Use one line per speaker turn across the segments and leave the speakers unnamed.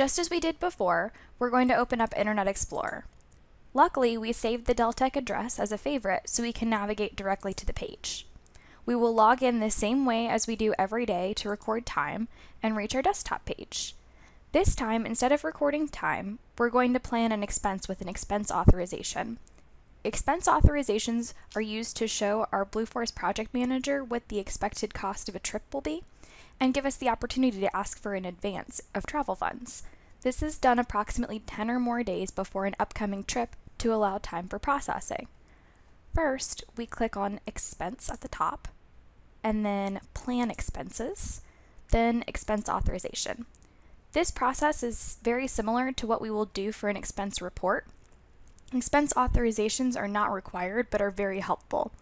Just as we did before, we're going to open up Internet Explorer. Luckily, we saved the Deltek address as a favorite so we can navigate directly to the page. We will log in the same way as we do every day to record time and reach our desktop page. This time, instead of recording time, we're going to plan an expense with an expense authorization. Expense authorizations are used to show our Blueforce project manager what the expected cost of a trip will be and give us the opportunity to ask for an advance of travel funds. This is done approximately 10 or more days before an upcoming trip to allow time for processing. First, we click on Expense at the top, and then Plan Expenses, then Expense Authorization. This process is very similar to what we will do for an expense report. Expense authorizations are not required but are very helpful.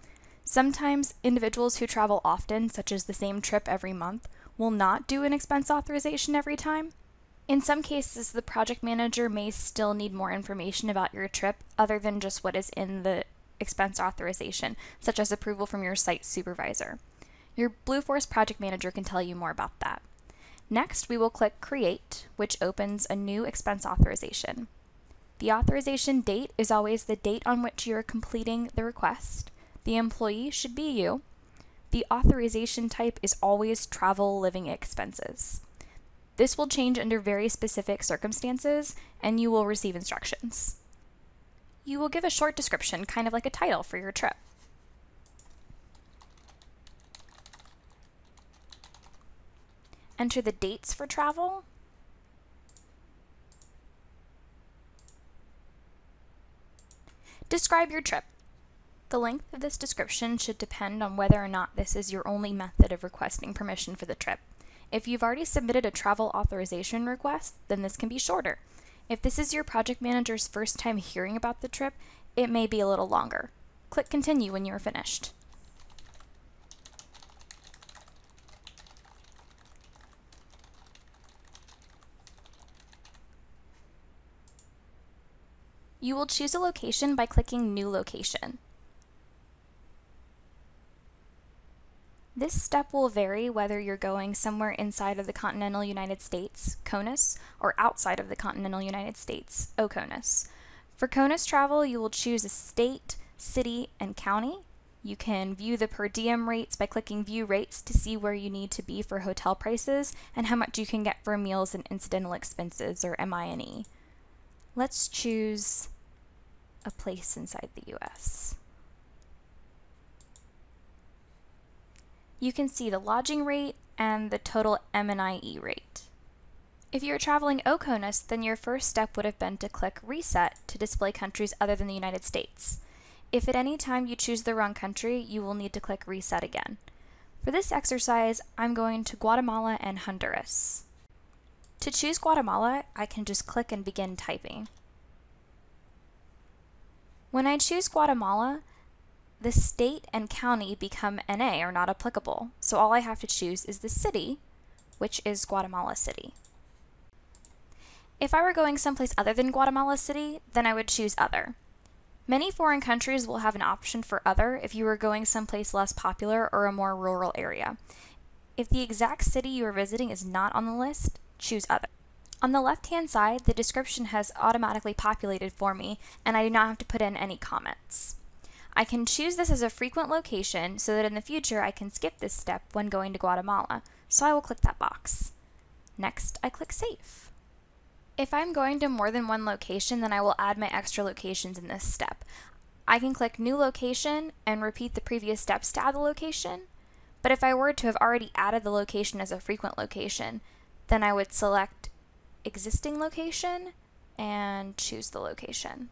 Sometimes individuals who travel often, such as the same trip every month, will not do an expense authorization every time. In some cases, the project manager may still need more information about your trip other than just what is in the expense authorization, such as approval from your site supervisor. Your Blueforce project manager can tell you more about that. Next, we will click Create, which opens a new expense authorization. The authorization date is always the date on which you are completing the request. The employee should be you. The authorization type is always travel living expenses. This will change under very specific circumstances, and you will receive instructions. You will give a short description, kind of like a title for your trip. Enter the dates for travel. Describe your trip. The length of this description should depend on whether or not this is your only method of requesting permission for the trip. If you've already submitted a travel authorization request, then this can be shorter. If this is your project manager's first time hearing about the trip, it may be a little longer. Click Continue when you are finished. You will choose a location by clicking New Location. This step will vary whether you're going somewhere inside of the continental United States, CONUS, or outside of the continental United States, OCONUS. For CONUS travel, you will choose a state, city, and county. You can view the per diem rates by clicking View Rates to see where you need to be for hotel prices and how much you can get for meals and incidental expenses, or MI&E. Let's choose a place inside the US. You can see the lodging rate and the total M&IE rate. If you're traveling OCONUS, then your first step would have been to click Reset to display countries other than the United States. If at any time you choose the wrong country, you will need to click Reset again. For this exercise, I'm going to Guatemala and Honduras. To choose Guatemala, I can just click and begin typing. When I choose Guatemala, the state and county become NA, or not applicable, so all I have to choose is the city, which is Guatemala City. If I were going someplace other than Guatemala City, then I would choose Other. Many foreign countries will have an option for Other if you were going someplace less popular or a more rural area. If the exact city you are visiting is not on the list, choose Other. On the left-hand side, the description has automatically populated for me, and I do not have to put in any comments. I can choose this as a frequent location so that in the future I can skip this step when going to Guatemala, so I will click that box. Next, I click Save. If I'm going to more than one location, then I will add my extra locations in this step. I can click New Location and repeat the previous steps to add the location, but if I were to have already added the location as a frequent location, then I would select Existing Location and choose the location.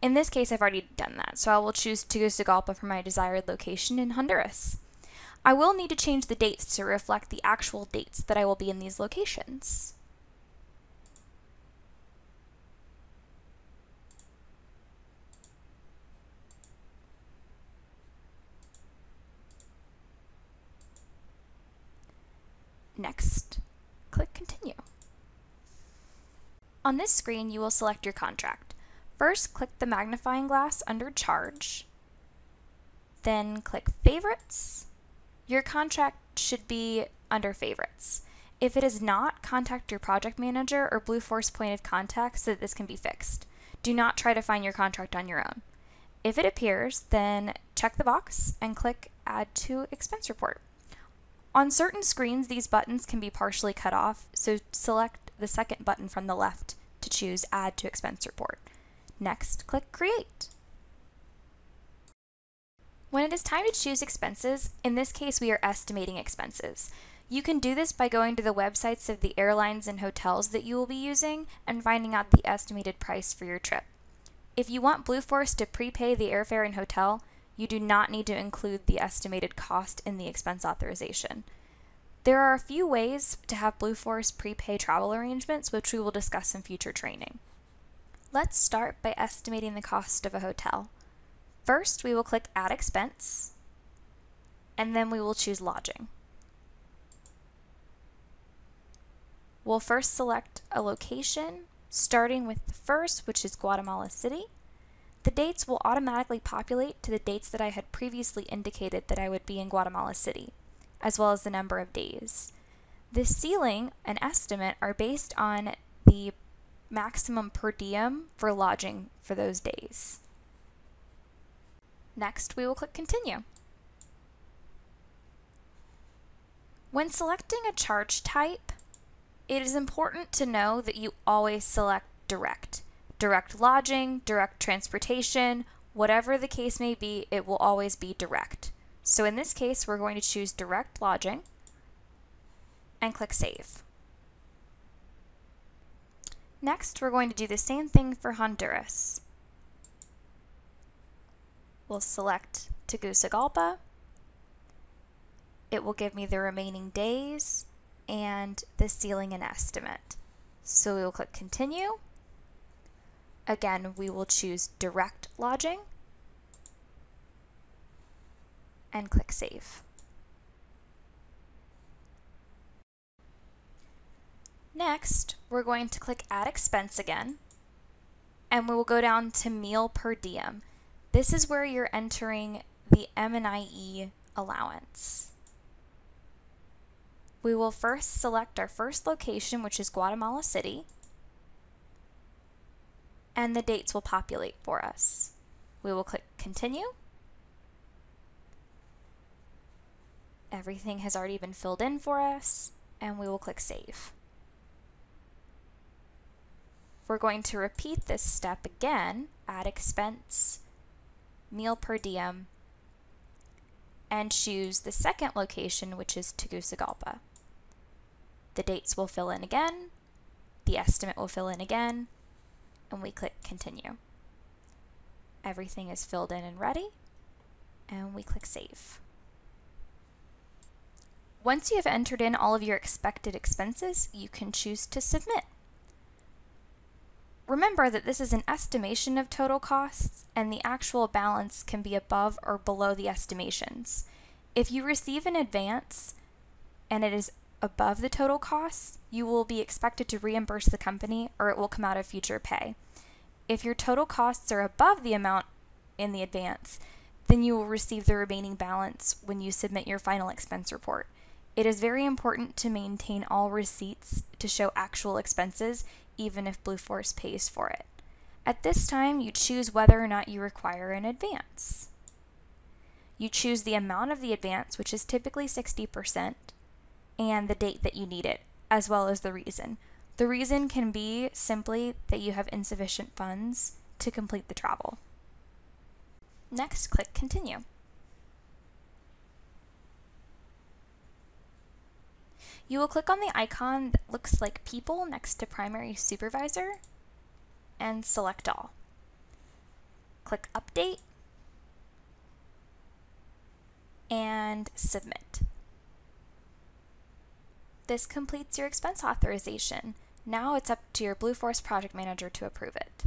In this case, I've already done that, so I will choose Tegucigalpa for my desired location in Honduras. I will need to change the dates to reflect the actual dates that I will be in these locations. Next, click Continue. On this screen, you will select your contract. First, click the magnifying glass under Charge, then click Favorites. Your contract should be under Favorites. If it is not, contact your project manager or Blue Force point of contact so that this can be fixed. Do not try to find your contract on your own. If it appears, then check the box and click Add to Expense Report. On certain screens, these buttons can be partially cut off, so select the second button from the left to choose Add to Expense Report. Next, click Create. When it is time to choose expenses, in this case we are estimating expenses. You can do this by going to the websites of the airlines and hotels that you will be using and finding out the estimated price for your trip. If you want Blue Force to prepay the airfare and hotel, you do not need to include the estimated cost in the expense authorization. There are a few ways to have Blue Force prepay travel arrangements, which we will discuss in future training. Let's start by estimating the cost of a hotel. First, we will click Add Expense, and then we will choose Lodging. We'll first select a location, starting with the first, which is Guatemala City. The dates will automatically populate to the dates that I had previously indicated that I would be in Guatemala City, as well as the number of days. The ceiling and estimate are based on the maximum per diem for lodging for those days. Next, we will click Continue. When selecting a charge type, it is important to know that you always select direct. Direct lodging, direct transportation, whatever the case may be, it will always be direct. So in this case, we're going to choose direct lodging and click Save. Next, we're going to do the same thing for Honduras. We'll select Tegucigalpa. It will give me the remaining days and the ceiling and estimate. So we will click Continue. Again, we will choose direct lodging and click Save. Next, we're going to click Add Expense again, and we will go down to Meal Per Diem. This is where you're entering the M&IE allowance. We will first select our first location, which is Guatemala City, and the dates will populate for us. We will click Continue. Everything has already been filled in for us, and we will click Save. We're going to repeat this step again, Add Expense, Meal Per Diem, and choose the second location, which is Tegucigalpa. The dates will fill in again, the estimate will fill in again, and we click Continue. Everything is filled in and ready, and we click Save. Once you have entered in all of your expected expenses, you can choose to submit. Remember that this is an estimation of total costs, and the actual balance can be above or below the estimations. If you receive an advance and it is above the total costs, you will be expected to reimburse the company, or it will come out of future pay. If your total costs are above the amount in the advance, then you will receive the remaining balance when you submit your final expense report. It is very important to maintain all receipts to show actual expenses, even if Blue Force pays for it. At this time, you choose whether or not you require an advance. You choose the amount of the advance, which is typically 60%, and the date that you need it, as well as the reason. The reason can be simply that you have insufficient funds to complete the travel. Next, click Continue. You will click on the icon that looks like people next to Primary Supervisor and select All. Click Update and Submit. This completes your expense authorization. Now it's up to your Blue Force project manager to approve it.